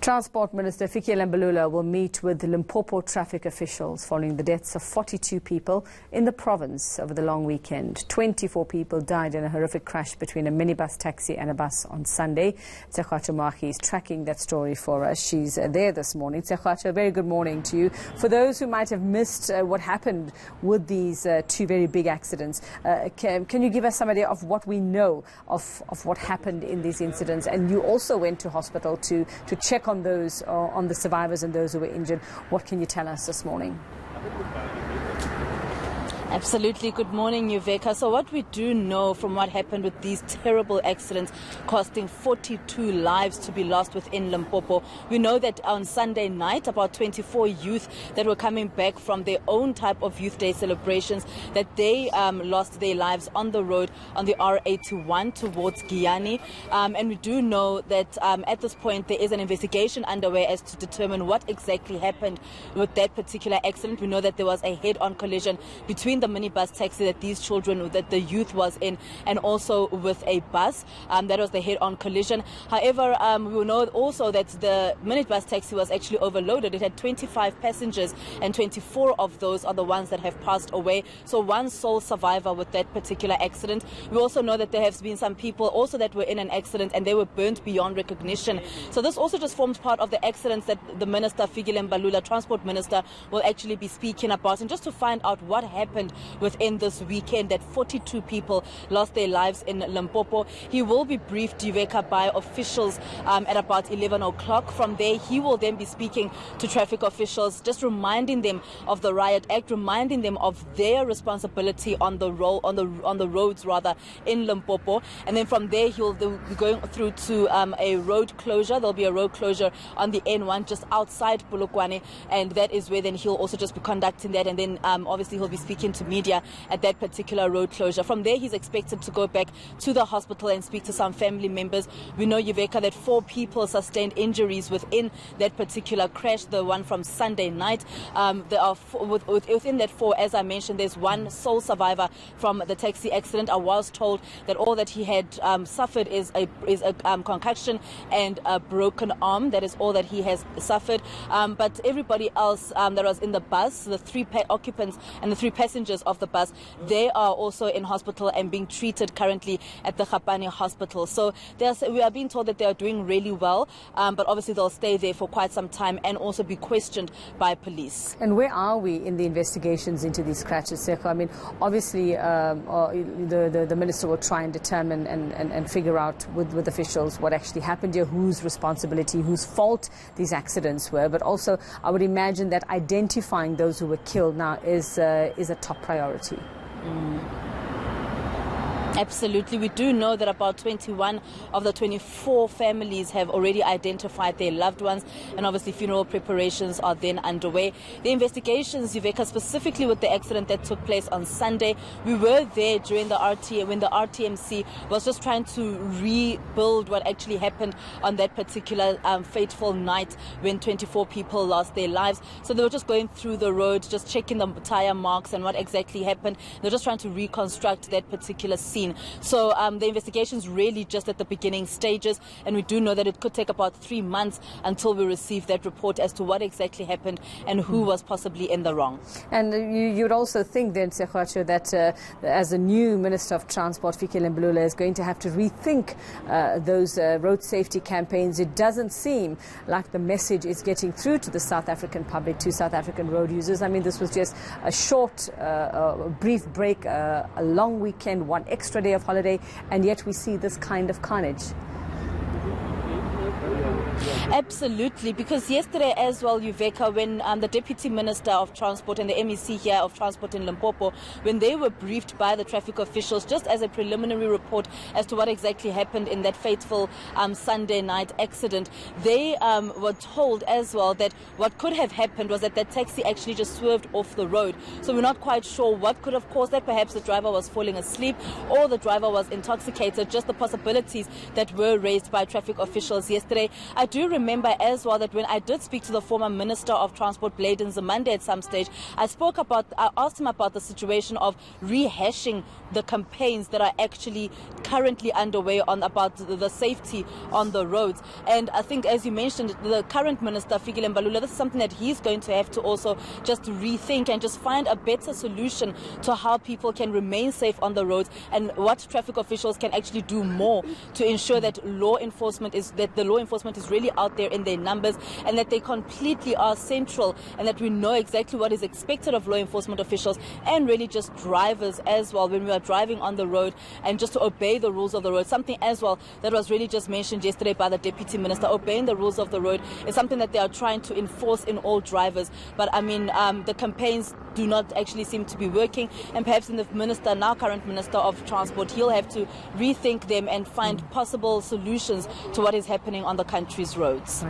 Transport Minister Fikile Mbalula will meet with Limpopo traffic officials following the deaths of 42 people in the province over the long weekend. 24 people died in a horrific crash between a minibus taxi and a bus on Sunday. Tshegohaco Moagi is tracking that story for us. She's there this morning. Tshegohaco, very good morning to you. For those who might have missed what happened with these two very big accidents, can you give us some idea of what we know of what happened in these incidents? And you also went to hospital to check on those, on the survivors and those who were injured. What can you tell us this morning? Absolutely. Good morning, Yuveka. So what we do know from what happened with these terrible accidents costing 42 lives to be lost within Limpopo, we know that on Sunday night, about 24 youth that were coming back from their own type of Youth Day celebrations, that they lost their lives on the road on the R81 towards Giyani. And we do know that at this point there is an investigation underway as to determine what exactly happened with that particular accident. We know that there was a head-on collision between the minibus taxi that these children, that the youth was in, and also with a bus. That was the head-on collision. However, we know also that the minibus taxi was actually overloaded. It had 25 passengers, and 24 of those are the ones that have passed away. So one sole survivor with that particular accident. We also know that there have been some people also that were in an accident and they were burnt beyond recognition. So this also just forms part of the accidents that the Minister, Fikile Mbalula, Transport Minister, will actually be speaking about. And just to find out what happened within this weekend, that 42 people lost their lives in Limpopo. He will be briefed, Yuveka, by officials at about 11 o'clock. From there, he will then be speaking to traffic officials, just reminding them of the Riot Act, reminding them of their responsibility on the roads in Limpopo. And then from there, he'll be going through to a road closure. There'll be a road closure on the N1 just outside Polokwane, and that is where then he'll also just be conducting that. And then obviously he'll be speaking to media at that particular road closure. From there, he's expected to go back to the hospital and speak to some family members. We know, Yuveka, that 4 people sustained injuries within that particular crash, the one from Sunday night. There are within that 4, as I mentioned, there's one sole survivor from the taxi accident. I was told that all that he had suffered is a concussion and a broken arm. That is all that he has suffered. But everybody else that was in the bus, the 3 occupants and the 3 passengers of the bus, they are also in hospital and being treated currently at the Khapani hospital. So we are being told that they are doing really well, but obviously they'll stay there for quite some time and also be questioned by police. And where are we in the investigations into these crashes, Sekho? I mean, obviously the minister will try and determine and figure out with officials what actually happened here, whose responsibility, whose fault these accidents were. But also, I would imagine that identifying those who were killed now is a top priority. Absolutely. We do know that about 21 of the 24 families have already identified their loved ones, and obviously funeral preparations are then underway. The investigations, Yuveka, specifically with the accident that took place on Sunday, we were there during the when the RTMC was just trying to rebuild what actually happened on that particular fateful night when 24 people lost their lives. So they were just going through the road, just checking the tire marks and what exactly happened. They're just trying to reconstruct that particular scene. So the investigation's really just at the beginning stages, and we do know that it could take about 3 months until we receive that report as to what exactly happened and who was possibly in the wrong. And you would also think then, Tshegohaco, that as a new Minister of Transport, Fikile Mbalula is going to have to rethink those road safety campaigns. It doesn't seem like the message is getting through to the South African public, to South African road users. I mean, this was just a short, brief break, a long weekend, one extra day of holiday, and yet we see this kind of carnage. Absolutely, because yesterday as well, Yuveka, when the Deputy Minister of Transport and the MEC here of Transport in Limpopo, when they were briefed by the traffic officials just as a preliminary report as to what exactly happened in that fateful Sunday night accident, they were told as well that what could have happened was that taxi actually just swerved off the road. So we're not quite sure what could have caused that. Perhaps the driver was falling asleep or the driver was intoxicated, just the possibilities that were raised by traffic officials yesterday. I do remember as well that when I did speak to the former Minister of Transport, Blade Nzimande, at some stage, I asked him about the situation of rehashing the campaigns that are actually currently underway about the safety on the roads. And I think, as you mentioned, the current Minister, Fikile Mbalula, this is something that he's going to have to also just rethink and just find a better solution to how people can remain safe on the roads, and what traffic officials can actually do more to ensure that the law enforcement is really out there in their numbers, and that they completely are central, and that we know exactly what is expected of law enforcement officials and really just drivers as well when we are driving on the road, and just to obey the rules of the road. Something as well that was really just mentioned yesterday by the Deputy Minister, obeying the rules of the road is something that they are trying to enforce in all drivers. But I mean, the campaigns do not actually seem to be working, and perhaps in the current Minister of Transport, he'll have to rethink them and find possible solutions to what is happening on the country's roads.